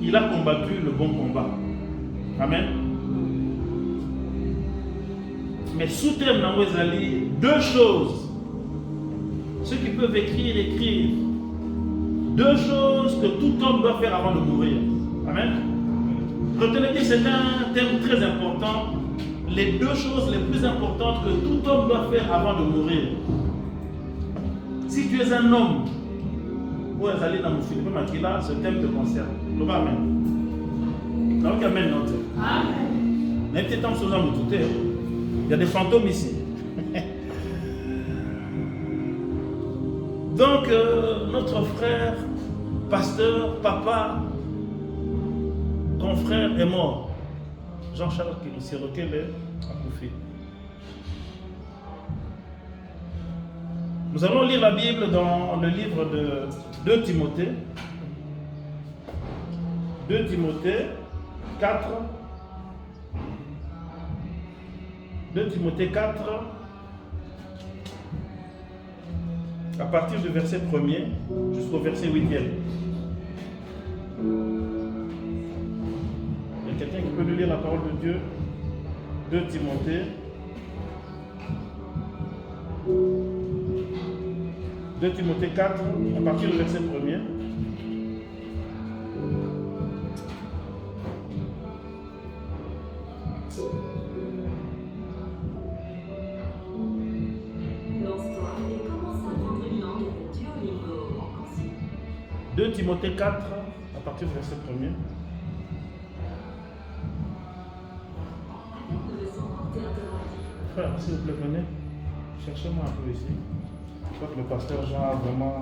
il a combattu le bon combat. Amen. Mais sous-thème dans Wezali, deux choses. Ceux qui peuvent écrire, écrivent. Deux choses que tout homme doit faire avant de mourir. Amen. Retenez que c'est un thème très important. Les deux choses les plus importantes que tout homme doit faire avant de mourir. Si tu es un homme, pour aller dans mon Philippe Makila, ce thème te concerne. Le va amen. Donc amen notre. Amen. Mais peut-être en faisant tout. Il y a des fantômes ici. Donc notre frère, pasteur, papa, confrère est mort. Jean-Charles Sirokel a couffé. Nous allons lire la Bible dans le livre de 2 Timothée. 2 Timothée 4. 2 Timothée 4. À partir du verset 1er jusqu'au verset 8e. Il y a quelqu'un qui peut nous lire la parole de Dieu? 2 Timothée. 2 Timothée 4, à partir du verset 1er. Timothée 4, à partir du verset 1er. Frère, s'il vous plaît, venez. Cherchez-moi un peu ici. Je crois que le pasteur Jean a vraiment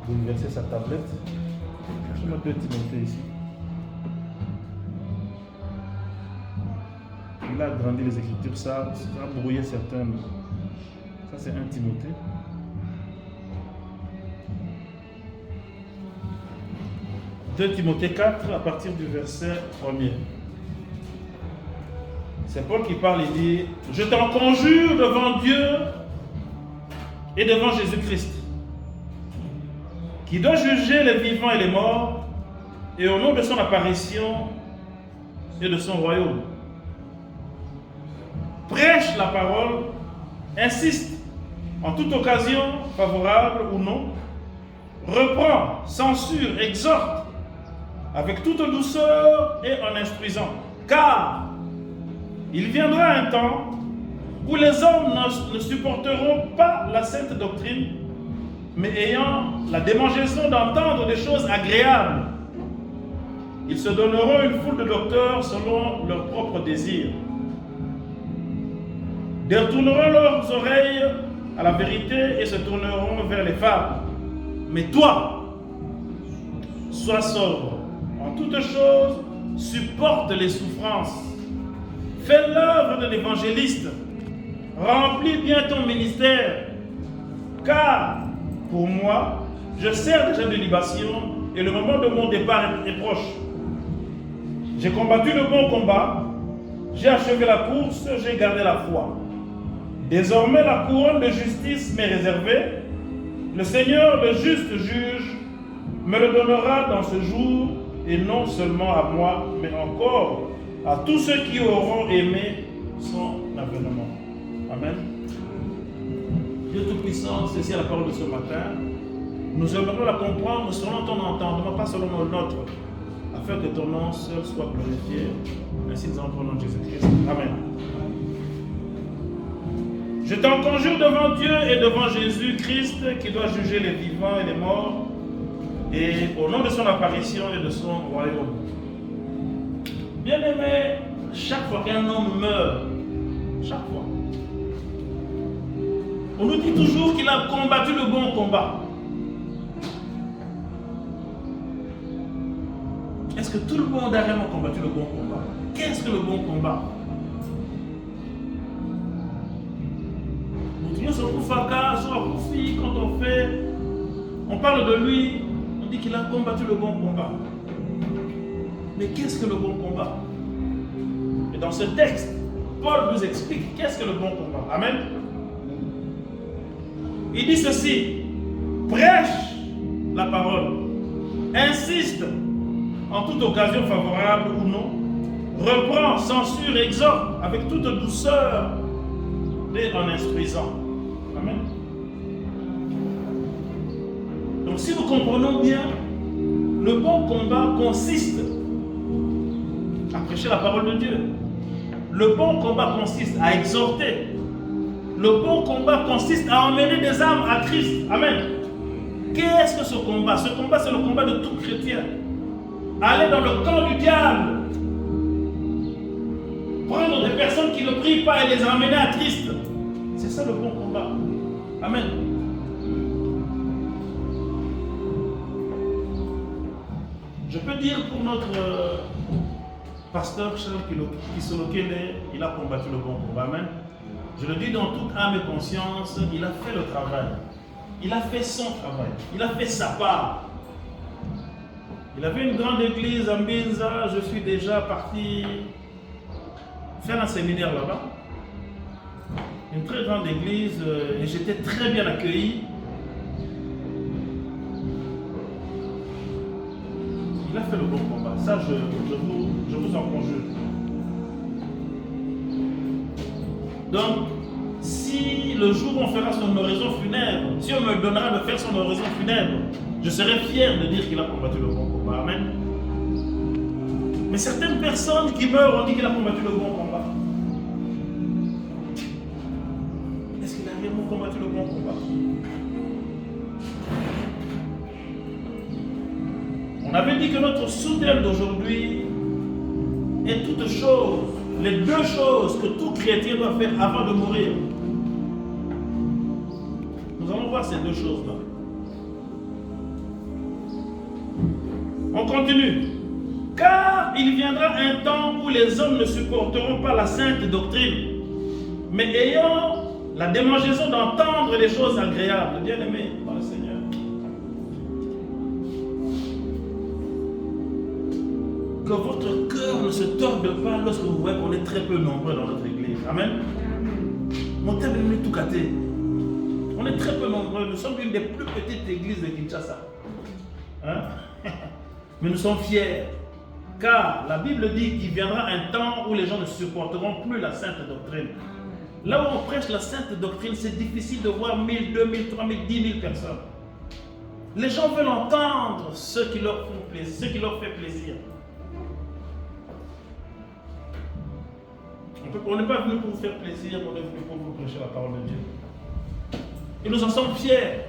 bouleversé sa tablette. Cherchez-moi 2 Timothée ici. Il a agrandi les Écritures, ça a brouillé certaines. Ça, c'est 1 Timothée. 2 Timothée 4, à partir du verset 1er. C'est Paul qui parle, il dit: je t'en conjure devant Dieu et devant Jésus-Christ, qui doit juger les vivants et les morts, et au nom de son apparition et de son royaume. Prêche la parole, insiste en toute occasion, favorable ou non, reprend, censure, exhorte, avec toute douceur et en instruisant. Car il viendra un temps où les hommes ne supporteront pas la sainte doctrine, mais ayant la démangeaison d'entendre des choses agréables, ils se donneront une foule de docteurs selon leurs propres désirs. Détourneront leurs oreilles à la vérité et se tourneront vers les fables. Mais toi, sois sobre. En toutes choses, supporte les souffrances. Fais l'œuvre d'un évangéliste. Remplis bien ton ministère. Car, pour moi, je sers déjà de libation et le moment de mon départ est proche. J'ai combattu le bon combat. J'ai achevé la course, j'ai gardé la foi. Désormais, la couronne de justice m'est réservée. Le Seigneur, le juste juge, me le donnera dans ce jour, et non seulement à moi, mais encore à tous ceux qui auront aimé son avènement. Amen. Dieu Tout-Puissant, ceci est la parole de ce matin. Nous aimerions la comprendre selon ton entendement, pas selon le nôtre, afin que ton nom seul soit glorifié. Ainsi nous entrons au nom de Jésus-Christ. Amen. Je t'en conjure devant Dieu et devant Jésus-Christ qui doit juger les vivants et les morts, et au nom de son apparition et de son royaume. Bien-aimé, chaque fois qu'un homme meurt, chaque fois, on nous dit toujours qu'il a combattu le bon combat. Est-ce que tout le monde a vraiment combattu le bon combat? Qu'est-ce que le bon combat? Quand on parle de lui, on dit qu'il a combattu le bon combat. Mais qu'est-ce que le bon combat? Et dans ce texte, Paul nous explique qu'est-ce que le bon combat. Amen. Il dit ceci: prêche la parole, insiste en toute occasion favorable ou non, reprend, censure, exhorte avec toute douceur et en instruisant. Amen. Donc si nous comprenons bien, le bon combat consiste à prêcher la parole de Dieu. Le bon combat consiste à exhorter. Le bon combat consiste à emmener des âmes à Christ. Amen. Qu'est-ce que ce combat? Ce combat, c'est le combat de tout chrétien. Aller dans le camp du diable, prendre des personnes qui ne prient pas et les emmener à Christ. C'est ça le bon combat. Amen. Je peux dire pour notre pasteur Charles Kisolokele, il a combattu le bon combat. Amen. Je le dis dans toute âme et conscience, il a fait le travail. Il a fait son travail. Il a fait sa part. Il avait une grande église à Mbinza. Je suis déjà parti faire un séminaire là-bas. Une très grande église et j'étais très bien accueilli. Il a fait le bon combat. Ça, je vous en conjure. Donc, si le jour où on fera son oraison funèbre, si on me donnera de faire son oraison funèbre, je serai fier de dire qu'il a combattu le bon combat. Amen. Mais certaines personnes qui meurent ont dit qu'il a combattu le bon combat. Est-ce qu'il a réellement combattu le bon combat? On avait dit que notre sous-thème d'aujourd'hui est toute chose, les deux choses que tout chrétien doit faire avant de mourir. Nous allons voir ces deux choses-là. On continue. Car il viendra un temps où les hommes ne supporteront pas la sainte doctrine, mais ayant la démangeaison d'entendre les choses agréables. Bien-aimés par le Seigneur. Que votre cœur ne se torde pas lorsque vous voyez qu'on est très peu nombreux dans notre église. Amen. Mon thème est tout gâté. On est très peu nombreux. Nous sommes une des plus petites églises de Kinshasa. Hein? Mais nous sommes fiers. Car la Bible dit qu'il viendra un temps où les gens ne supporteront plus la sainte doctrine. Là où on prêche la sainte doctrine, c'est difficile de voir 1000, 2000, 3000, 10 000 personnes. Les gens veulent entendre ce qui leur font plaisir, ce qui leur fait plaisir. On n'est pas venu pour vous faire plaisir, on est venu pour vous prêcher la parole de Dieu. Et nous en sommes fiers.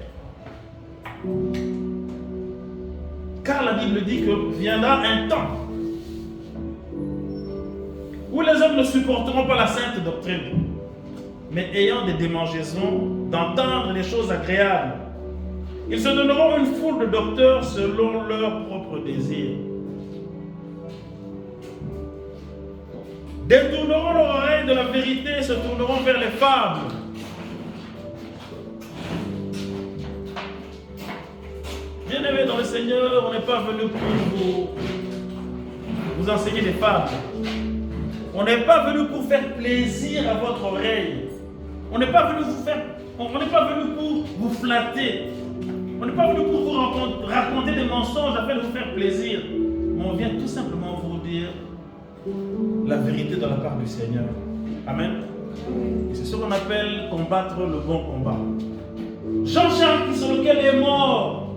Car la Bible dit que viendra un temps où les hommes ne supporteront pas la sainte doctrine, mais ayant des démangeaisons d'entendre les choses agréables. Ils se donneront une foule de docteurs selon leurs propres désirs. Détourneront leur oreille de la vérité et se tourneront vers les fables. Bien-aimés dans le Seigneur, on n'est pas venu pour vous enseigner des fables. On n'est pas venu pour faire plaisir à votre oreille. On n'est pas venu pour vous flatter. On n'est pas venu pour vous raconter des mensonges afin de vous faire plaisir. Mais on vient tout simplement vous dire la vérité de la part du Seigneur. Amen. Et c'est ce qu'on appelle combattre le bon combat. Jean-Charles Kisolokele est mort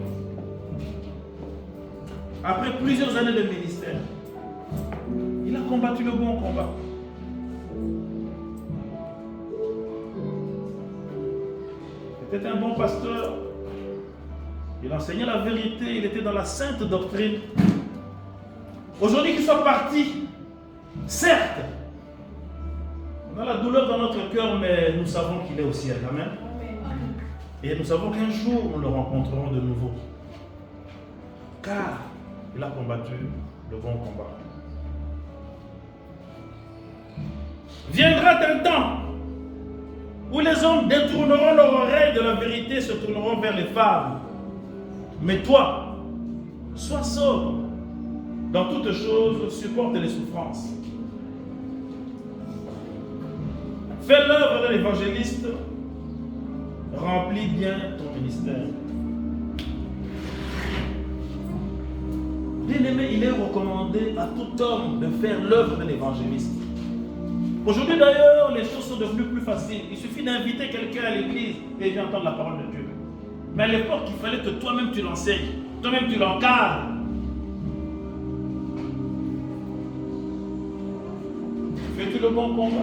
après plusieurs années de ministère. Il a combattu le bon combat. C'était un bon pasteur. Il enseignait la vérité, il était dans la sainte doctrine. Aujourd'hui qu'il soit parti, certes, on a la douleur dans notre cœur, mais nous savons qu'il est au ciel. Amen. Et nous savons qu'un jour, nous le rencontrerons de nouveau. Car il a combattu le bon combat. Viendra un temps où les hommes détourneront leur oreille de la vérité et se tourneront vers les fables. Mais toi, sois sobre. Dans toutes choses, supporte les souffrances. Fais l'œuvre de l'évangéliste. Remplis bien ton ministère. Bien-aimé Bien-aimé, il est recommandé à tout homme de faire l'œuvre de l'évangéliste. Aujourd'hui d'ailleurs, les choses sont devenues plus faciles. Il suffit d'inviter quelqu'un à l'église et il vient entendre la parole de Dieu. Mais à l'époque, il fallait que toi-même tu l'enseignes, toi-même tu l'encadres. Fais-tu le bon combat?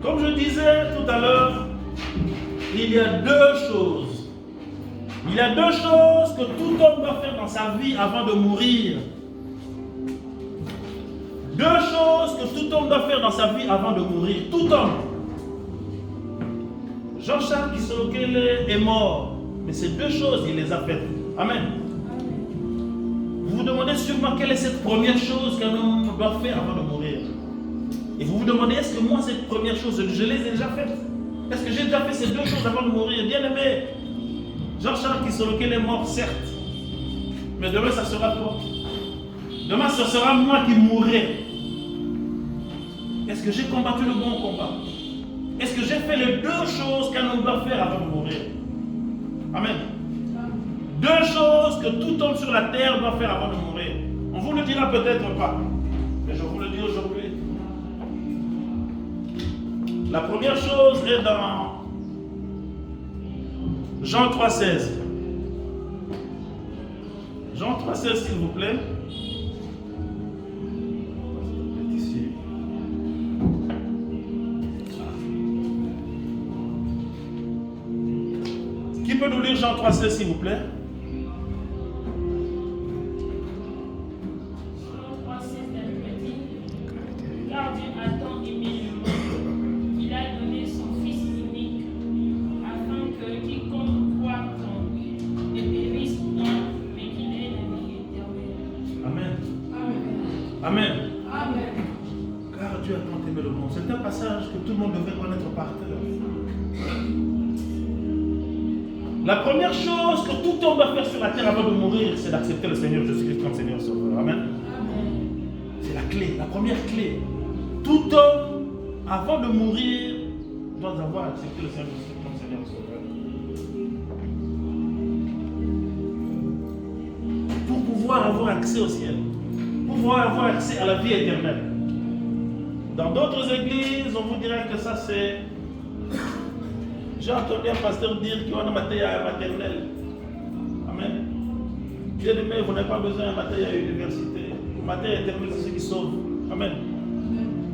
Comme je disais tout à l'heure, il y a deux choses. Il y a deux choses que tout homme doit faire dans sa vie avant de mourir. Deux choses que tout homme doit faire dans sa vie avant de mourir. Tout homme. Jean-Charles Kisolokele est mort, mais ces deux choses, il les a faites. Amen. Vous vous demandez sûrement quelle est cette première chose qu'un homme doit faire avant de mourir. Et vous vous demandez, est-ce que moi, cette première chose, je les ai déjà faites? Est-ce que j'ai déjà fait ces deux choses avant de mourir? Bien aimé, Jean-Charles Kisolokele est mort, certes. Mais demain, ça sera toi. Demain, ce sera moi qui mourrai. Est-ce que j'ai combattu le bon combat? Est-ce que j'ai fait les deux choses qu'un homme doit faire avant de mourir? Amen. Deux choses que tout homme sur la terre doit faire avant de mourir. On vous le dira peut-être pas, mais je vous le dis aujourd'hui. La première chose est dans Jean 3,16. Jean 3,16, s'il vous plaît. Ici. Qui peut nous lire Jean 3,16, s'il vous plaît? Amen. Amen. Car Dieu a tant aimé le monde. C'est un passage que tout le monde devrait connaître par cœur. La première chose que tout homme doit faire sur la terre avant de mourir, c'est d'accepter le Seigneur Jésus-Christ comme Seigneur Sauveur. Amen. C'est la clé, la première clé. Tout homme, avant de mourir, doit avoir accepté le Seigneur Jésus-Christ comme Seigneur Sauveur. Pour pouvoir avoir accès au ciel. Pouvoir avoir accès à la vie éternelle. Dans d'autres églises, on vous dirait que ça c'est... J'ai entendu un pasteur dire qu'il y a un matériel maternel. Amen. Bien aimé, vous n'avez pas besoin d'un matériel à l'université. Le matériel éternel, c'est ce qui sauve. Amen.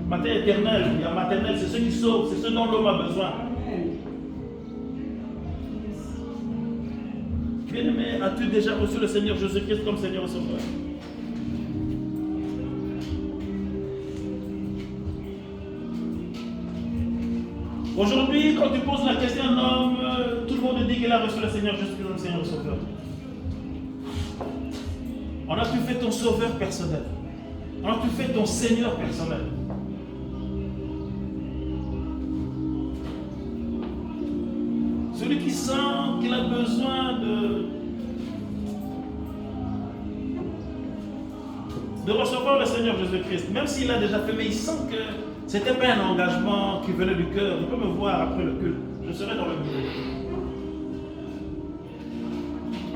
Matériel éternel, il y a maternel, c'est ce qui sauve, c'est ce dont l'homme a besoin. Bien aimé, as-tu déjà reçu le Seigneur Jésus-Christ comme Seigneur et Sauveur? Aujourd'hui, quand tu poses la question à un homme, tout le monde dit qu'il a reçu le Seigneur Jésus-Christ comme Seigneur et Sauveur. On a-tu fait ton sauveur personnel? On a-tu fait ton Seigneur personnel? Celui qui sent qu'il a besoin de recevoir le Seigneur Jésus-Christ, même s'il l'a déjà fait, mais il sent que ce n'était pas un engagement qui venait du cœur. Il peut me voir après le culte. Je serai dans le bureau.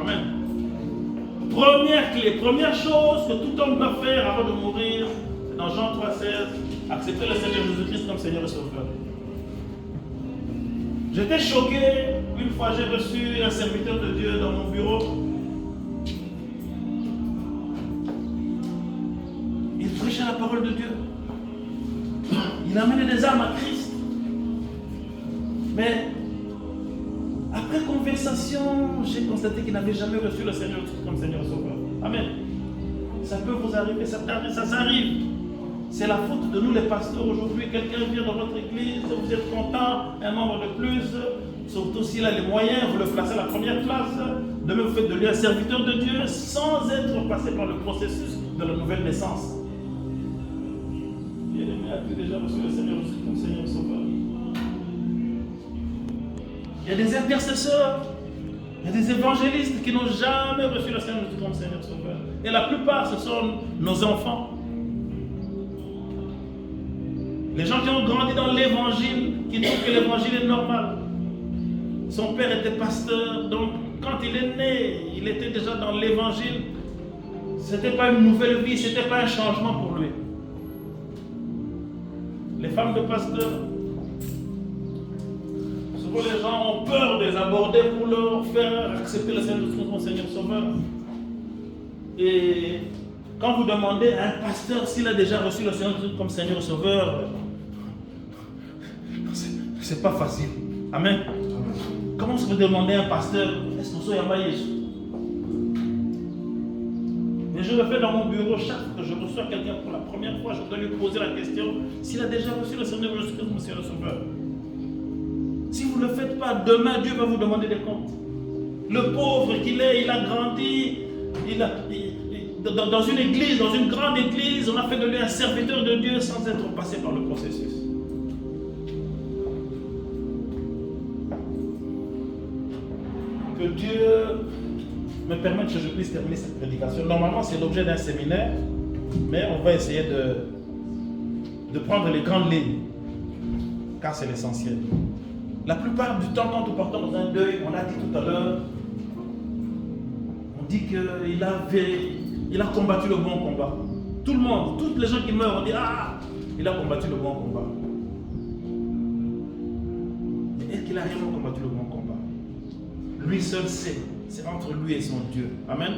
Amen. Première clé, première chose que tout homme doit faire avant de mourir, c'est dans Jean 3,16, accepter le Seigneur Jésus-Christ comme Seigneur et Sauveur. J'étais choqué, une fois j'ai reçu un serviteur de Dieu dans mon bureau. Il prêchait la parole de Dieu. Il amenait des âmes à Christ. Mais après conversation, j'ai constaté qu'il n'avait jamais reçu le Seigneur comme Seigneur et Sauveur. Amen. Ça peut vous arriver, ça s'arrive. C'est la faute de nous les pasteurs aujourd'hui. Quelqu'un vient dans votre église, vous êtes content, un membre de plus, surtout s'il a les moyens, vous le placez à la première place. Demain, vous faites de lui un serviteur de Dieu sans être passé par le processus de la nouvelle naissance. Bien-aimé, as-tu déjà reçu le Seigneur Jésus comme Seigneur et Sauveur? Il y a des intercesseurs, il y a des évangélistes qui n'ont jamais reçu le Seigneur Jésus comme Seigneur et Sauveur. Et la plupart, ce sont nos enfants. Les gens qui ont grandi dans l'évangile, qui trouvent que l'évangile est normal. Son père était pasteur, donc quand il est né, il était déjà dans l'évangile. Ce n'était pas une nouvelle vie, ce n'était pas un changement pour lui. Les femmes de pasteurs, souvent les gens ont peur de les aborder pour leur faire accepter le Seigneur comme Seigneur Sauveur. Et quand vous demandez à un pasteur s'il a déjà reçu le Seigneur comme Seigneur Sauveur, c'est pas facile. Amen. Comment est-ce que vous demandez à un pasteur, est-ce que vous soyez à Jésus? Et je le fais dans mon bureau chaque fois que je reçois quelqu'un pour la première fois, je dois lui poser la question s'il a déjà reçu le Seigneur Jésus-Christ comme Seigneur Sauveur. Si vous ne le faites pas, demain Dieu va vous demander des comptes. Le pauvre qu'il est, il a grandi, dans une église, dans une grande église, on a fait de lui un serviteur de Dieu sans être passé par le processus. Que Dieu me permette que je puisse terminer cette prédication. Normalement, c'est l'objet d'un séminaire, mais on va essayer de prendre les grandes lignes, car c'est l'essentiel. La plupart du temps, quand nous partons dans un deuil, on a dit tout à l'heure, on dit qu'il a combattu le bon combat. Tout le monde, toutes les gens qui meurent, on dit ah, il a combattu le bon combat. Mais est-ce qu'il a réellement combattu le bon combat? Lui seul sait, c'est entre lui et son Dieu. Amen.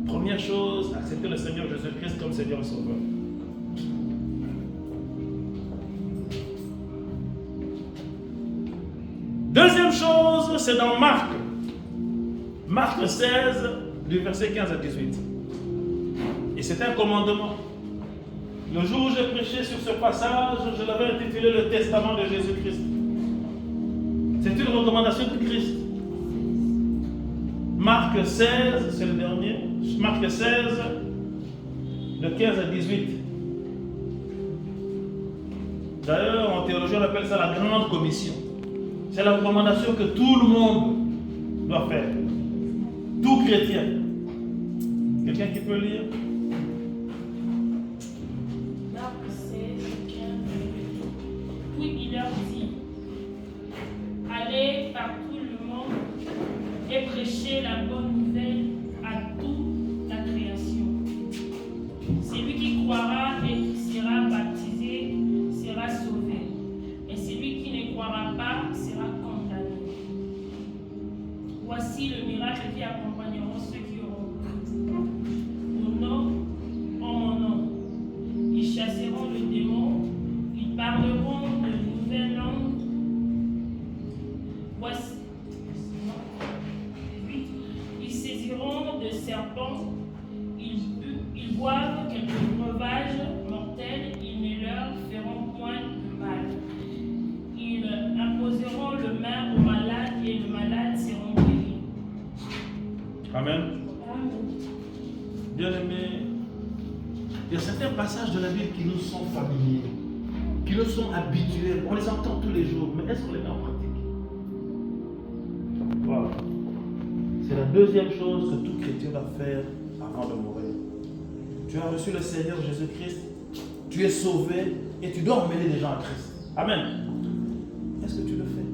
Première chose, accepter le Seigneur Jésus-Christ comme Seigneur et Sauveur. Deuxième chose, c'est dans Marc. Marc 16, du verset 15 à 18. Et c'est un commandement. Le jour où j'ai prêché sur ce passage, je l'avais intitulé le Testament de Jésus-Christ. C'est une recommandation de Christ. Marc 16, c'est le dernier. Marc 16, de 15 à 18. D'ailleurs, en théologie, on appelle ça la grande commission. C'est la recommandation que tout le monde doit faire. Tout chrétien. Quelqu'un qui peut lire? Marc 16, 15. Puis il leur dit, allez par tout le monde et prêchez la bonne nouvelle à toute la création. Celui qui croira et qui sera baptisé sera sauvé. Et celui qui ne croira pas sera condamné. Voici le miracle qui accompagneront ceux qui auront cru. En mon nom, ils chasseront le démon, ils parleront de nouvelles langues. Voici, ils saisiront de serpents, ils boivent quelques breuvages mortels, ils ne leur feront point de mal. Ils imposeront le main aux malades et les malades seront guéris. Amen. Amen. Bien-aimés, il y a certains passages de la Bible qui nous sont familiers, qui nous sont habituels. On les entend tous les jours, mais est-ce qu'on les met en pratique? Voilà. C'est la deuxième chose que tout chrétien doit faire avant de mourir. Tu as reçu le Seigneur Jésus-Christ, tu es sauvé et tu dois emmener les gens à Christ. Amen. Est-ce que tu le fais?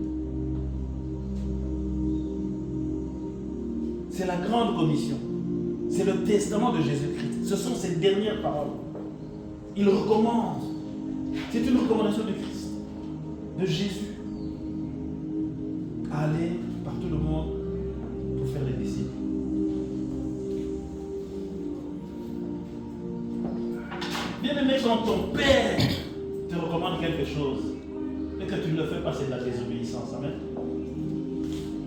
C'est la grande commission. C'est le testament de Jésus-Christ. Ce sont ses dernières paroles. Il recommande. C'est une recommandation de Christ, de Jésus. Aller par tout le monde pour faire des disciples. Bien aimé, quand ton père te recommande quelque chose et que tu ne le fais pas, c'est de la désobéissance. Amen.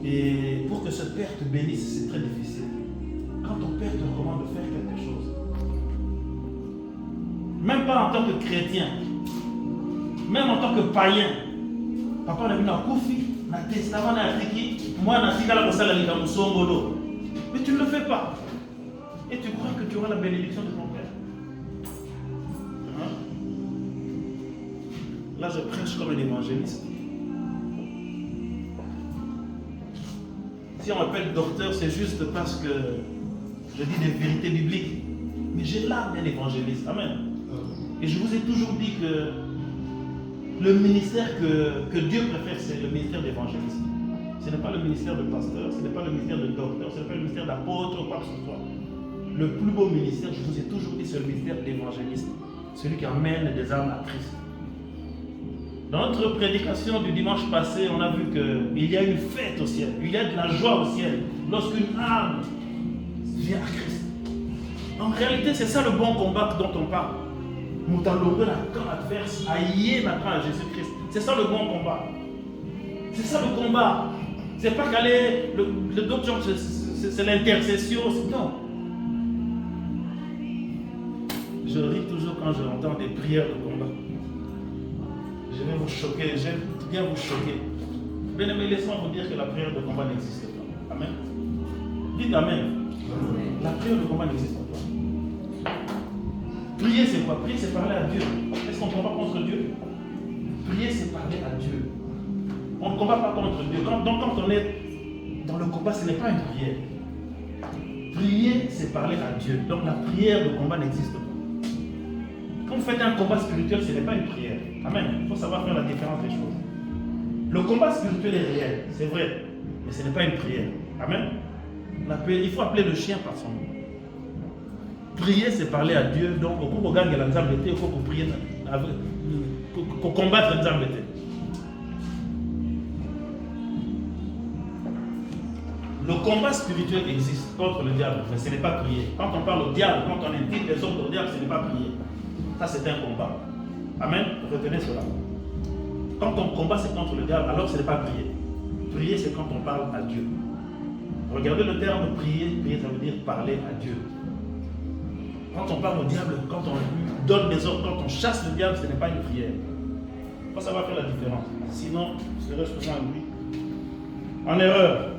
Et pour que ce père te bénisse, c'est très difficile. Quand ton père te recommande de faire quelque chose, même pas en tant que chrétien, même en tant que païen, papa n'a vu na koufi, na testament na triki, moi na sikala kosala lika musongolo. Mais tu ne le fais pas. Et tu crois que tu auras la bénédiction de ton père. Hein? Là, je prêche comme un évangéliste. Si on m'appelle docteur, c'est juste parce que je dis des vérités bibliques. Mais j'ai l'âme d'un évangéliste. Amen. Et je vous ai toujours dit que le ministère que Dieu préfère, c'est le ministère d'évangéliste. Ce n'est pas le ministère de pasteur, ce n'est pas le ministère de docteur, ce n'est pas le ministère d'apôtre ou quoi que ce soit. Le plus beau ministère, je vous ai toujours dit, c'est le ministère d'évangéliste. Celui qui emmène des âmes à Christ. Dans notre prédication du dimanche passé, on a vu qu'il y a une fête au ciel, il y a de la joie au ciel, lorsqu'une âme vient à Christ. En réalité, c'est ça le bon combat dont on parle. Nous allons la camp adverse, aïe maintenant à Jésus-Christ. C'est ça le bon combat. C'est ça le combat. C'est pas qu'aller, d'autres gens, c'est l'intercession, non. Je ris toujours quand j'entends des prières de combat. Je vais vous choquer, j'aime bien vous choquer. Bien aimé, laissez-moi vous dire que la prière de combat n'existe pas. Amen. Dites Amen. La prière de combat n'existe pas. Prier, c'est quoi? Prier, c'est parler à Dieu. Est-ce qu'on combat contre Dieu? Prier, c'est parler à Dieu. On ne combat pas contre Dieu. Donc, quand on est dans le combat, ce n'est pas une prière. Prier, c'est parler à Dieu. Donc, la prière de combat n'existe pas. Quand vous faites un combat spirituel, ce n'est pas une prière. Amen. Il faut savoir faire la différence des choses. Le combat spirituel est réel, c'est vrai, mais ce n'est pas une prière. Amen. Il faut appeler le chien par son nom. Prier, c'est parler à Dieu. Donc, au cours de gagne la nzambete, au cours de prier, au combattre la nzambete. Le combat spirituel existe contre le diable, mais ce n'est pas prier. Quand on parle au diable, quand on invite les autres au diable, ce n'est pas prier. Ça, c'est un combat. Amen. Retenez cela. Quand on combat, c'est contre le diable, alors ce n'est pas prier. Prier, c'est quand on parle à Dieu. Regardez le terme prier. Prier, ça veut dire parler à Dieu. Quand on parle au diable, quand on lui donne des ordres, quand on chasse le diable, ce n'est pas une prière. Il faut savoir faire la différence. Sinon, serais-je faisant lui en erreur.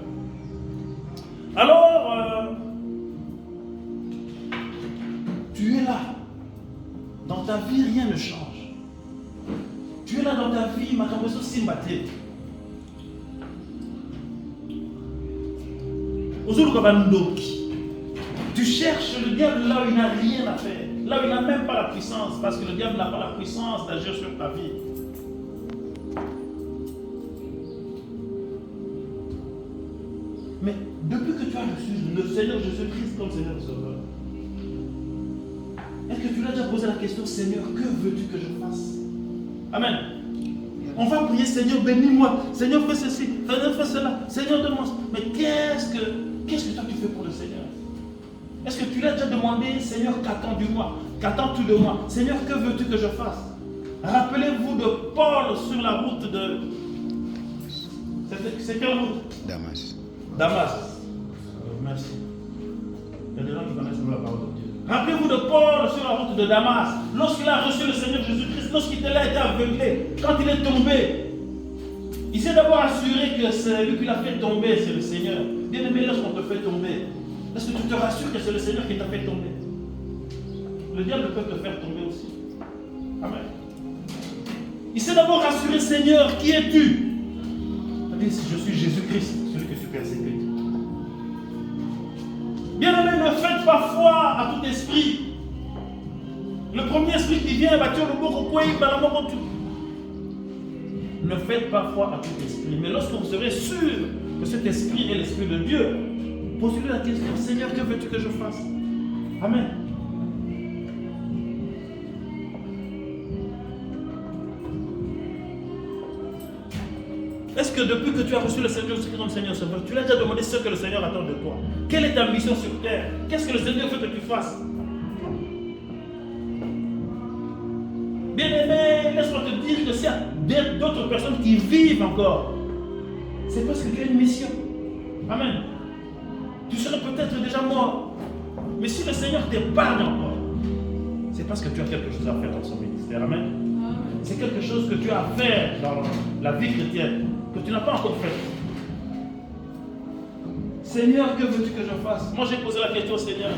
Alors, tu es là. Dans ta vie, rien ne change. Tu es là dans ta vie, ma caméra simbaté. Tu cherches le diable là où il n'a rien à faire, là où il n'a même pas la puissance, parce que le diable n'a pas la puissance d'agir sur ta vie. Mais depuis que tu as reçu le Seigneur Jésus-Christ comme Seigneur Sauveur, est-ce que tu l'as déjà posé la question, Seigneur, que veux-tu que je fasse? Amen. On va prier, Seigneur, bénis-moi. Seigneur, fais ceci. Seigneur, fais cela. Seigneur, donne-moi. Mais qu'est-ce que toi tu fais pour le Seigneur? Est-ce que tu l'as déjà demandé, Seigneur, qu'attends-tu de moi? Qu'attends-tu de moi? Seigneur, que veux-tu que je fasse? Rappelez-vous de Paul sur la route de... C'est quelle route? Damas. Damas. Merci. Il y a des gens qui connaissent la parole de Dieu. Rappelez-vous de Paul sur la route de Damas. Lorsqu'il a reçu le Seigneur Jésus-Christ, lorsqu'il a été aveuglé, quand il est tombé, il s'est d'abord assuré que c'est lui qui l'a fait tomber, c'est le Seigneur. Bien aimé, lorsqu'on te fait tomber, est-ce que tu te rassures que c'est le Seigneur qui t'a fait tomber? Le diable peut te faire tomber aussi. Amen. Il s'est d'abord rassuré, Seigneur, qui es-tu? Il dit, je suis Jésus-Christ, celui que tu persécutes. Bien aimé, ne faites pas foi à tout esprit. Le premier esprit qui vient, ne faites pas foi à tout esprit. Mais lorsque vous serez sûr que cet esprit est l'esprit de Dieu, posez-lui la question, Seigneur, que veux-tu que je fasse? Amen. Est-ce que depuis que tu as reçu le Seigneur Jésus-Christ comme Seigneur Sauveur, tu l'as déjà demandé ce que le Seigneur attend de toi? Quelle est ta mission sur terre? Qu'est-ce que le Seigneur veut que tu fasses? Bien-aimé, laisse-moi te dire que s'il y a d'autres personnes qui vivent encore, c'est parce que tu as une mission. Amen. Tu serais peut-être déjà mort. Mais si le Seigneur t'épargne encore, c'est parce que tu as quelque chose à faire dans son ministère. Amen. C'est quelque chose que tu as à faire dans la vie chrétienne, que tu n'as pas encore fait. Seigneur, que veux-tu que je fasse? Moi, j'ai posé la question au Seigneur.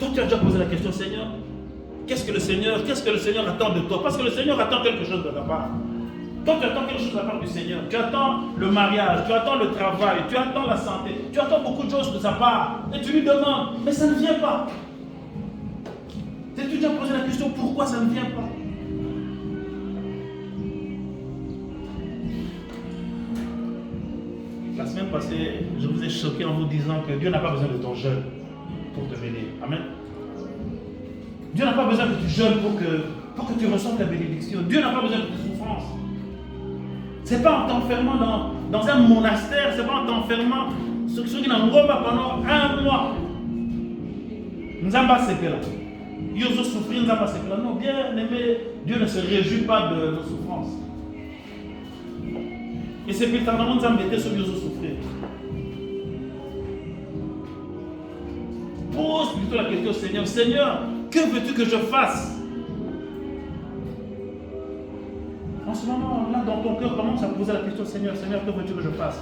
Toi, tu as déjà posé la question, Seigneur. Qu'est-ce que le Seigneur attend de toi? Parce que le Seigneur attend quelque chose de ta part. Toi, tu attends quelque chose de la part du Seigneur. Tu attends le mariage, tu attends le travail, tu attends la santé, tu attends beaucoup de choses de sa part. Et tu lui demandes, mais ça ne vient pas. Tu as déjà posé la question, pourquoi ça ne vient pas? semaine passée, je vous ai choqué en vous disant que Dieu n'a pas besoin de ton jeûne pour te bénir. Amen. Dieu n'a pas besoin que tu jeûnes pour que tu ressentes la bénédiction. Dieu n'a pas besoin de tes souffrances. Ce n'est pas en t'enfermant dans un monastère, ce n'est pas en t'enfermant sur qui n'en pas pendant un mois. Nous avons pas là. Ils ont souffert, nous avons pas là. Non, bien aimé, Dieu ne se réjouit pas de nos souffrances. Et c'est plus tard, nous avons été sur nous souffrir. Pose plutôt la question au Seigneur. Seigneur, que veux-tu que je fasse? En ce moment, là, dans ton cœur, commence à poser la question, Seigneur, que veux-tu que je fasse?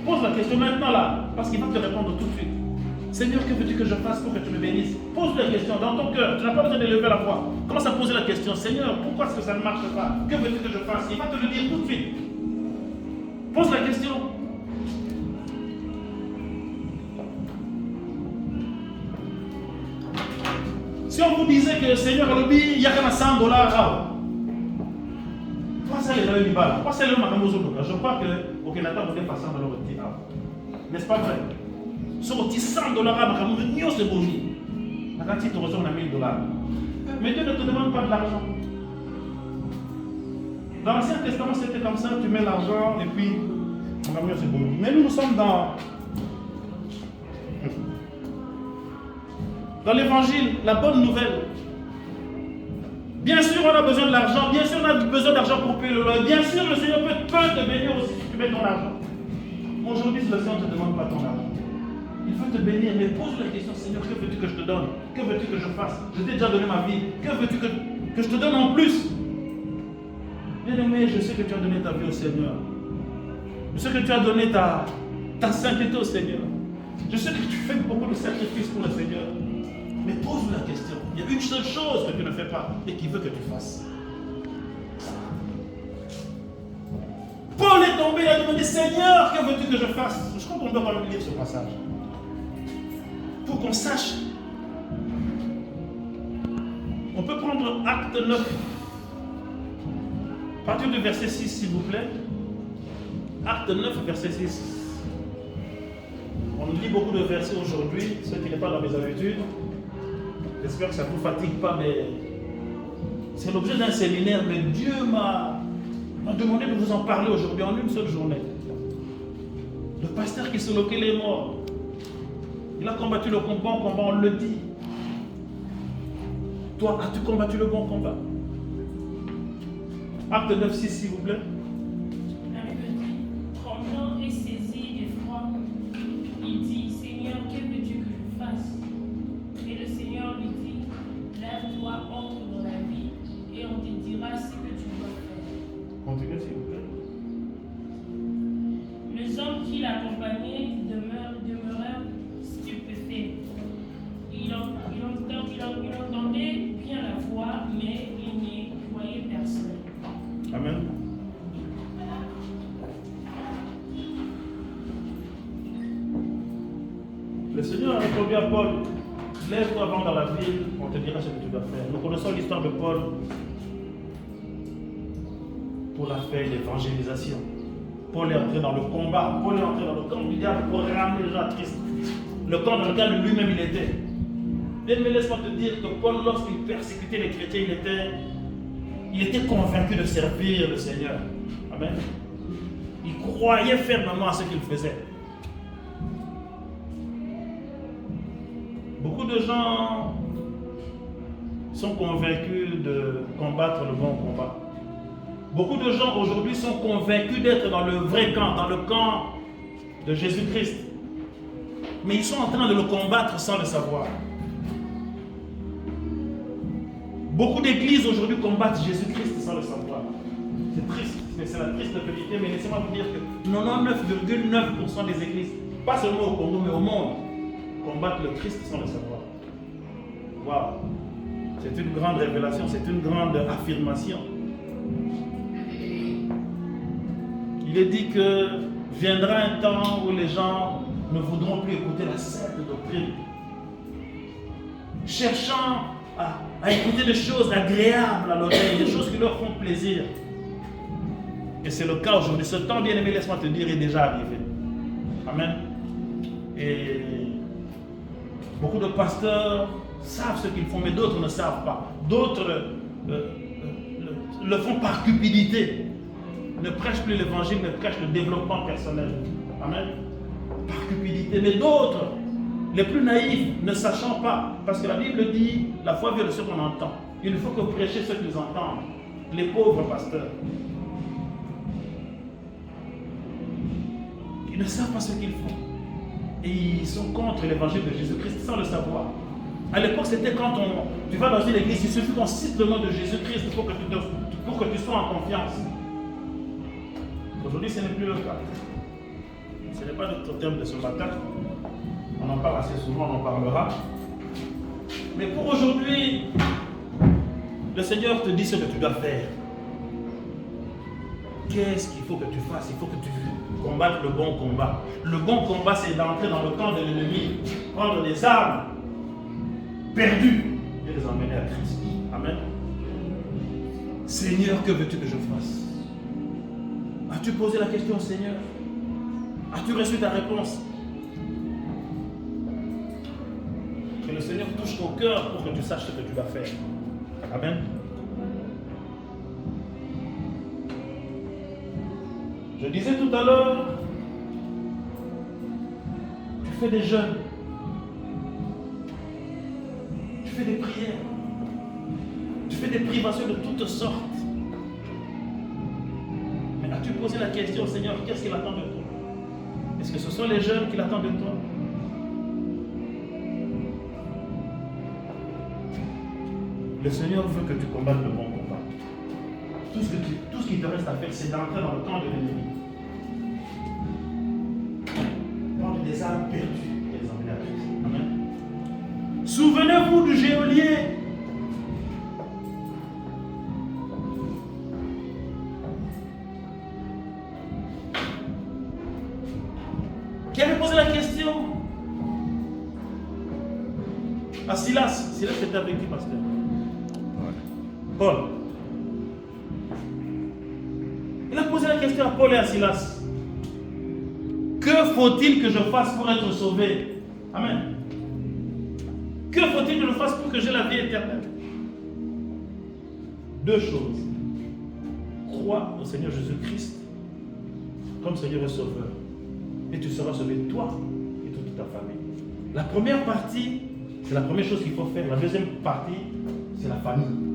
Pose la question maintenant, là, parce qu'il va te répondre tout de suite. Seigneur, que veux-tu que je fasse pour que tu me bénisses? Pose la question dans ton cœur, tu n'as pas besoin de lever la voix. Commence à poser la question, Seigneur, pourquoi est-ce que ça ne marche pas? Que veux-tu que je fasse? Il va te le dire tout de suite. Pose la question. Si on vous disait que le Seigneur a le il y a comme $100, je crois que au Canada, vous devez passer dans le petit. N'est-ce pas vrai? Sur $100, c'est bon. La quantité de $1,000. Mais Dieu ne te demande pas de l'argent. Dans l'Ancien Testament, c'était comme ça, tu mets l'argent et puis c'est bon. Mais nous sommes dans l'évangile, la bonne nouvelle. Bien sûr, on a besoin de l'argent. Bien sûr, on a besoin d'argent pour payer le loyer. Bien sûr, le Seigneur peut te bénir aussi si tu mets ton argent. Aujourd'hui, le Seigneur ne te demande pas ton argent. Il veut te bénir, mais pose la question, Seigneur, que veux-tu que je te donne? Que veux-tu que je fasse? Je t'ai déjà donné ma vie. Que veux-tu que je te donne en plus? Bien-aimé, je sais que tu as donné ta vie au Seigneur. Je sais que tu as donné ta sainteté au Seigneur. Je sais que tu fais beaucoup de sacrifices pour le Seigneur. Mais pose-lui la question. Il y a une seule chose que tu ne fais pas et qu'il veut que tu fasses. Paul est tombé, il a demandé, Seigneur, que veux-tu que je fasse? Je crois qu'on doit pas lire ce passage. Pour qu'on sache. On peut prendre Acte 9. À partir du verset 6, s'il vous plaît. Acte 9, verset 6. On lit beaucoup de versets aujourd'hui, ce qui n'est pas dans mes habitudes. J'espère que ça ne vous fatigue pas, mais c'est l'objet d'un séminaire. Mais Dieu m'a demandé de vous en parler aujourd'hui en une seule journée. Le pasteur qui se loquait les morts. Il a combattu le bon combat, on le dit. Toi, as-tu combattu le bon combat? Acte 9, 6, s'il vous plaît. La Bible dit, tremblant et saisi d'effroi, il dit, Seigneur, que veux-tu que je fasse? Et le Seigneur lui dit, lève-toi, entre dans la vie, et on te dira ce que tu dois faire. Continuez, s'il vous plaît. Les hommes qui l'accompagnaient demeurèrent stupéfaits. Il entendait bien la voix, mais il n'y voyait personne. Amen. Le Seigneur a répondu à Paul, lève-toi, avant dans la ville, on te dira ce que tu dois faire. Nous connaissons l'histoire de Paul pour la faire l'évangélisation. Paul est entré dans le combat, Paul est entré dans le camp du diable pour ramener les gens à Christ. Le camp dans lequel lui-même il était. Mais laisse-moi te dire que Paul, lorsqu'il persécutait les chrétiens, il était convaincu de servir le Seigneur. Amen. Il croyait fermement à ce qu'il faisait. Beaucoup de gens sont convaincus de combattre le bon combat. Beaucoup de gens aujourd'hui sont convaincus d'être dans le vrai camp, dans le camp de Jésus-Christ. Mais ils sont en train de le combattre sans le savoir. Beaucoup d'églises aujourd'hui combattent Jésus-Christ sans le savoir. C'est triste, c'est la triste vérité, mais laissez-moi vous dire que 99,9% des églises, pas seulement au Congo, mais au monde, combattent le Christ sans le savoir. Waouh! C'est une grande révélation, c'est une grande affirmation. Il est dit que viendra un temps où les gens ne voudront plus écouter la sainte doctrine, cherchant à écouter des choses agréables à l'oreille, des choses qui leur font plaisir. Et c'est le cas aujourd'hui. Ce temps, bien aimé, laisse-moi te dire, est déjà arrivé. Amen. Et beaucoup de pasteurs savent ce qu'ils font, mais d'autres ne savent pas. D'autres le font par cupidité. Ne prêchent plus l'évangile, mais prêchent le développement personnel. Amen. Par cupidité. Mais d'autres, les plus naïfs, ne sachant pas, parce que la Bible dit, la foi vient de ce qu'on entend. Il faut que prêcher ce qu'ils entendent. Les pauvres pasteurs. Ils ne savent pas ce qu'ils font. Et ils sont contre l'évangile de Jésus-Christ sans le savoir. À l'époque, c'était quand tu vas dans une église, il suffit qu'on cite le nom de Jésus-Christ pour que tu sois en confiance. Aujourd'hui, ce n'est plus le cas. Ce n'est pas notre thème de ce matin. On en parle assez souvent, on en parlera. Mais pour aujourd'hui, le Seigneur te dit ce que tu dois faire. Qu'est-ce qu'il faut que tu fasses? Il faut que tu combattes le bon combat. Le bon combat, c'est d'entrer dans le camp de l'ennemi, prendre des armes perdues et les emmener à Christ. Amen. Seigneur, que veux-tu que je fasse? As-tu posé la question au Seigneur? As-tu reçu ta réponse? Que le Seigneur touche ton cœur pour que tu saches ce que tu vas faire. Amen. Je disais tout à l'heure, tu fais des jeûnes, tu fais des prières, tu fais des privations de toutes sortes. Mais as-tu posé la question au Seigneur, qu'est-ce qu'il attend de toi? Est-ce que ce sont les jeûnes qu'il attend de toi? Le Seigneur veut que tu combattes le bon combat. Tout ce qui te reste à faire, c'est d'entrer dans le camp de l'ennemi. Prendre des armes perdues et les emmener à Christ. Amen. Souvenez-vous du geôlier. Qui avait posé la question à Silas. Silas était avec qui, pasteur? Paul. Il a posé la question à Paul et à Silas. Que faut-il que je fasse pour être sauvé? Amen. Que faut-il que je fasse pour que j'aie la vie éternelle? Deux choses. Crois au Seigneur Jésus-Christ comme Seigneur et Sauveur. Et tu seras sauvé, toi et toute ta famille. La première partie, c'est la première chose qu'il faut faire. La deuxième partie, c'est la famille.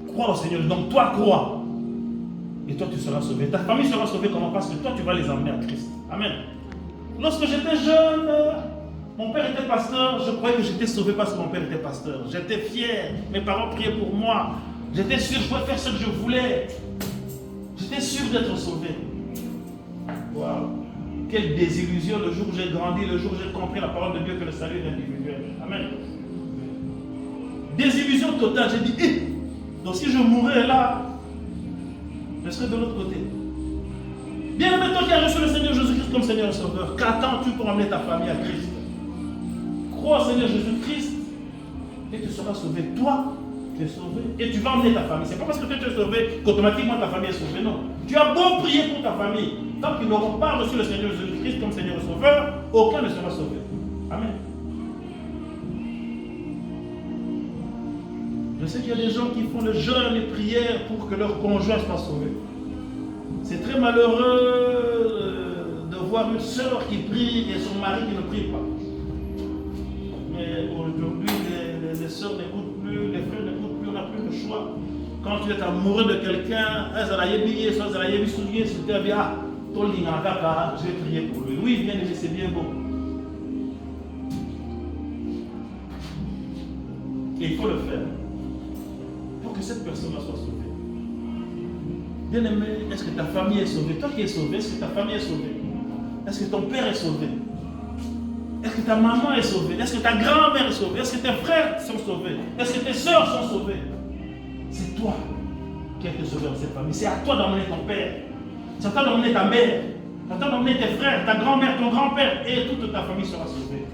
Crois au Seigneur. Donc toi, crois. Et toi, tu seras sauvé. Ta famille sera sauvée comment? Parce que toi, tu vas les emmener à Christ. Amen. Lorsque j'étais jeune, mon père était pasteur. Je croyais que j'étais sauvé parce que mon père était pasteur. J'étais fier. Mes parents priaient pour moi. J'étais sûr que je pouvais faire ce que je voulais. J'étais sûr d'être sauvé. Waouh. Quelle désillusion le jour où j'ai grandi, le jour où j'ai compris la parole de Dieu que le salut est individuel. Amen. Désillusion totale. J'ai dit, donc si je mourais là, je serais de l'autre côté. Bien aimé, toi qui as reçu le Seigneur Jésus-Christ comme Seigneur et Sauveur, qu'attends-tu pour emmener ta famille à Christ? Crois au Seigneur Jésus-Christ et tu seras sauvé. Toi, tu es sauvé et tu vas emmener ta famille. C'est pas parce que tu es sauvé qu'automatiquement ta famille est sauvée, non. Tu as beau prier pour ta famille, tant qu'ils n'auront pas reçu le Seigneur Jésus-Christ comme Seigneur et Sauveur, aucun ne sera sauvé. Amen. Je sais qu'il y a des gens qui font le jeûne, les prières pour que leur conjoint soit sauvé. C'est très malheureux de voir une sœur qui prie et son mari qui ne prie pas. Mais aujourd'hui, les sœurs n'écoutent plus, les frères n'écoutent plus, on n'a plus le choix. Quand tu es amoureux de quelqu'un, je vais prier pour lui. Oui, bien aimé, c'est bien beau. Et il faut le faire pour que cette personne-là soit sauvée. Bien aimé, est-ce que ta famille est sauvée? Toi qui es sauvé, est-ce que ta famille est sauvée? Est-ce que ton père est sauvé? Est-ce que ta maman est sauvée? Est-ce que ta grand-mère est sauvée? Est-ce que tes frères sont sauvés? Est-ce que tes soeurs sont sauvées? C'est toi qui es sauvé dans cette famille. C'est à toi d'emmener ton père. C'est à toi d'emmener ta mère. C'est à toi d'emmener tes frères, ta grand-mère, ton grand-père. Et toute ta famille sera sauvée.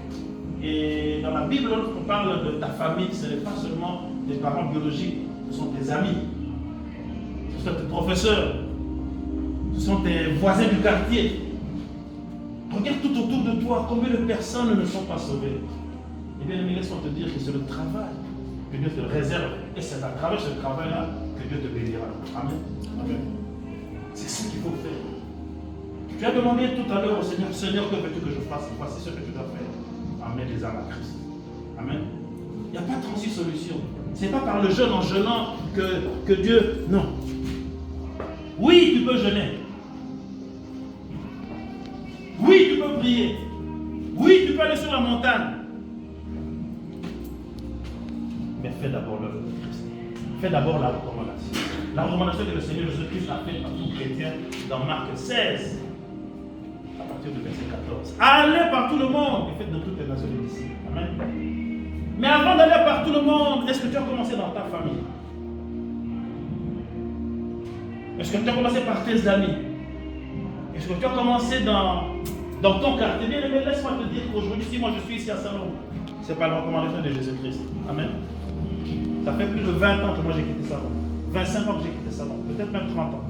Et dans la Bible, lorsqu'on parle de ta famille, ce n'est pas seulement tes parents biologiques, ce sont tes amis. Ce sont tes professeurs. Ce sont tes voisins du quartier. Regarde tout autour de toi, combien de personnes ne sont pas sauvées. Eh bien, laisse-moi te dire que c'est le travail que Dieu te réserve. Et c'est à travers ce travail-là que Dieu te bénira. Amen. Amen. C'est ce qu'il faut faire. Tu as demandé tout à l'heure au Seigneur, Seigneur, que veux-tu que je fasse? Voici ce que tu dois faire. Amener les âmes à Christ. Amen. Il n'y a pas 36 solutions. Ce n'est pas par le jeûne en jeûnant que Dieu... Non. Oui, tu peux jeûner. Oui, tu peux prier. Oui, tu peux aller sur la montagne. Mais fais d'abord l'œuvre de Christ. Fais d'abord la recommandation. La recommandation que le Seigneur Jésus-Christ a faite à tout chrétien dans Marc 16, à partir du verset 14. Allez par tout le monde et faites de toutes les nations des disciples. Amen. Mais avant d'aller par tout le monde, est-ce que tu as commencé dans ta famille? Est-ce que tu as commencé par tes amis? Est-ce que tu as commencé dans ton quartier? Bien aimé, laisse-moi te dire qu'aujourd'hui, si moi je suis ici à Salon, c'est par la recommandation de Jésus-Christ. Amen. Ça fait plus de 20 ans que moi j'ai quitté Salon. 25 ans que j'ai quitté Salon. Peut-être même 30 ans.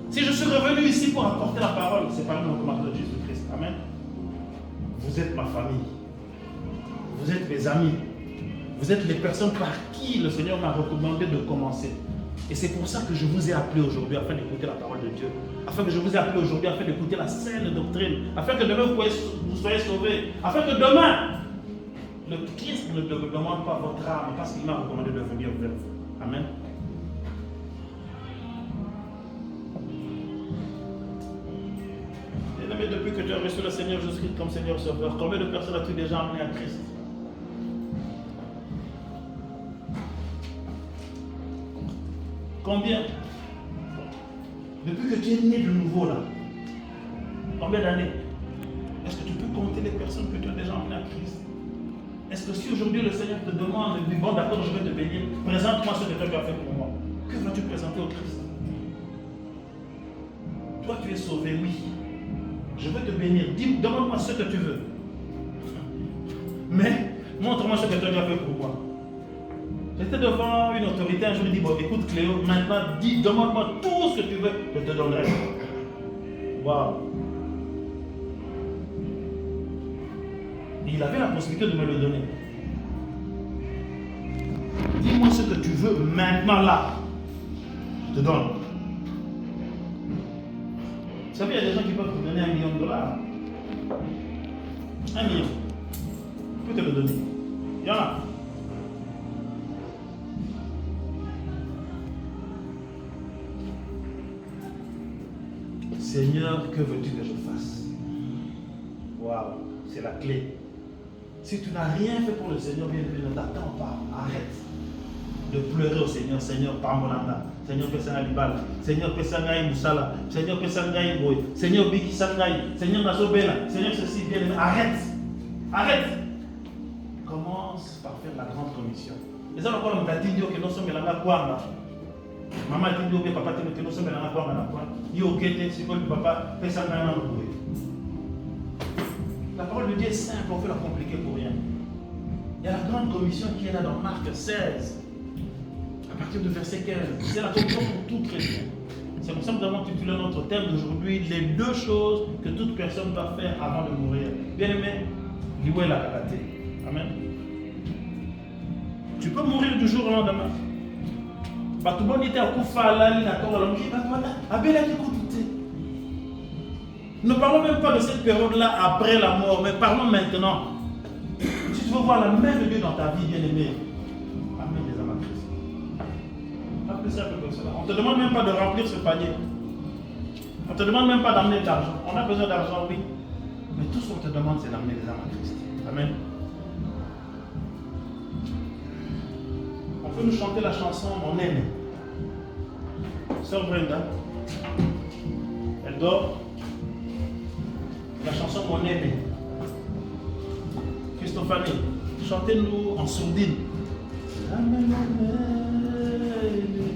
Si je suis revenu ici pour apporter la parole, c'est par la recommandation de Jésus-Christ. Amen. Vous êtes ma famille. Vous êtes mes amis. Vous êtes les personnes par qui le Seigneur m'a recommandé de commencer. Et c'est pour ça que je vous ai appelé aujourd'hui afin d'écouter la parole de Dieu. Afin que je vous ai appelé aujourd'hui afin d'écouter la saine doctrine. Afin que demain vous soyez sauvés. Afin que demain, le Christ ne demande pas votre âme parce qu'il m'a recommandé de venir vers vous. Amen. Bien-aimé, depuis que tu as reçu le Seigneur Jésus-Christ comme Seigneur Sauveur, combien de personnes as-tu déjà amené à Christ? Combien? Depuis que tu es né de nouveau là, combien d'années? Est-ce que tu peux compter les personnes que tu as déjà emmenées à Christ? Est-ce que si aujourd'hui le Seigneur te demande, dit bon d'accord, je vais te bénir, présente-moi ce que tu as fait pour moi, que vas-tu présenter au Christ? Toi tu es sauvé, oui. Je veux te bénir, demande-moi ce que tu veux. Mais montre-moi ce que tu as fait pour moi. J'étais devant une autorité, un jour, je lui dis, bon, écoute Cléo, maintenant, demande-moi tout ce que tu veux, je te donnerai. Waouh! Et il avait la possibilité de me le donner. Dis-moi ce que tu veux maintenant là. Je te donne. Vous savez, il y a des gens qui peuvent vous donner $1 million. $1 million. Je peux te le donner. Il y en a. Seigneur, que veux-tu que je fasse? Waouh, c'est la clé. Si tu n'as rien fait pour le Seigneur, bien ne t'attends pas. Arrête de pleurer au Seigneur. Seigneur, Pambolanda. Seigneur, Pesana Libala. Seigneur, Pesana Moussala. Seigneur, Pesana Boy. Seigneur, Biki Sangai. Seigneur, Nasobela. Seigneur, ceci, bien aimé. Arrête. Arrête. Commence par faire la grande commission. Et ça, on va dire que nous sommes là, quoi. Maman dit que papa dit que nous sommes là, quoi. Yo, Kété, c'est quoi le papa? Pesana Boy. La parole de Dieu est simple, on peut la compliquer pour rien. Il y a la grande commission qui est là dans Marc 16, à partir du verset 15. C'est la commission pour tout chrétien. C'est pour ça que nous avons titulé notre thème d'aujourd'hui, les 2 choses que toute personne doit faire avant de mourir. Bien aimé, louez la karaté. Amen. Tu peux mourir du jour au lendemain. Tout le monde était à Koufala, ne parlons même pas de cette période-là après la mort, mais parlons maintenant. Si tu veux voir la main de Dieu dans ta vie, bien-aimé, amène les âmes à Christ. Pas plus simple que cela. On ne te demande même pas de remplir ce panier. On ne te demande même pas d'amener de l'argent. On a besoin d'argent, oui. Mais tout ce qu'on te demande, c'est d'amener les âmes à Christ. Amen. On peut nous chanter la chanson Mon aimé. Sœur Brenda, elle dort. La chanson Mon aimé. Christophanie, chantez-nous en sourdine. Amen, mon aimé,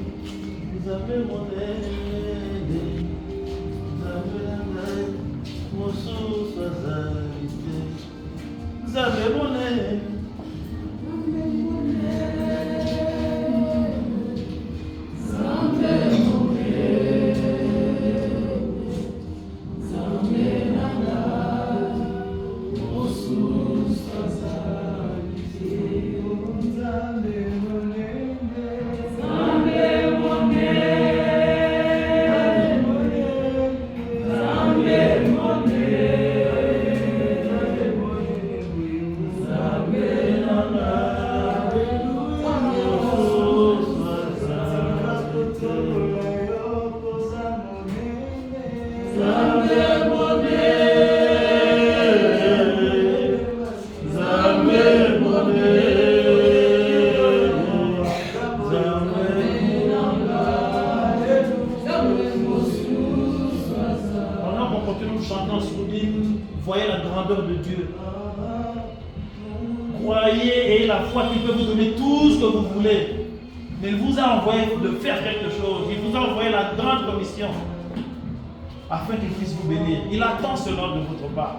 vous avez mon aimé, vous avez la main, mon source à vous avez mon aimé. Zambe croit qu'il peut vous donner tout ce que vous voulez. Mais il vous a envoyé de faire quelque chose. Il vous a envoyé la grande commission afin qu'il puisse vous bénir. Il attend cela de votre part.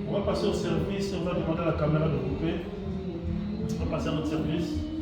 On va passer au service. On va demander à la caméra de couper. On va passer à notre service.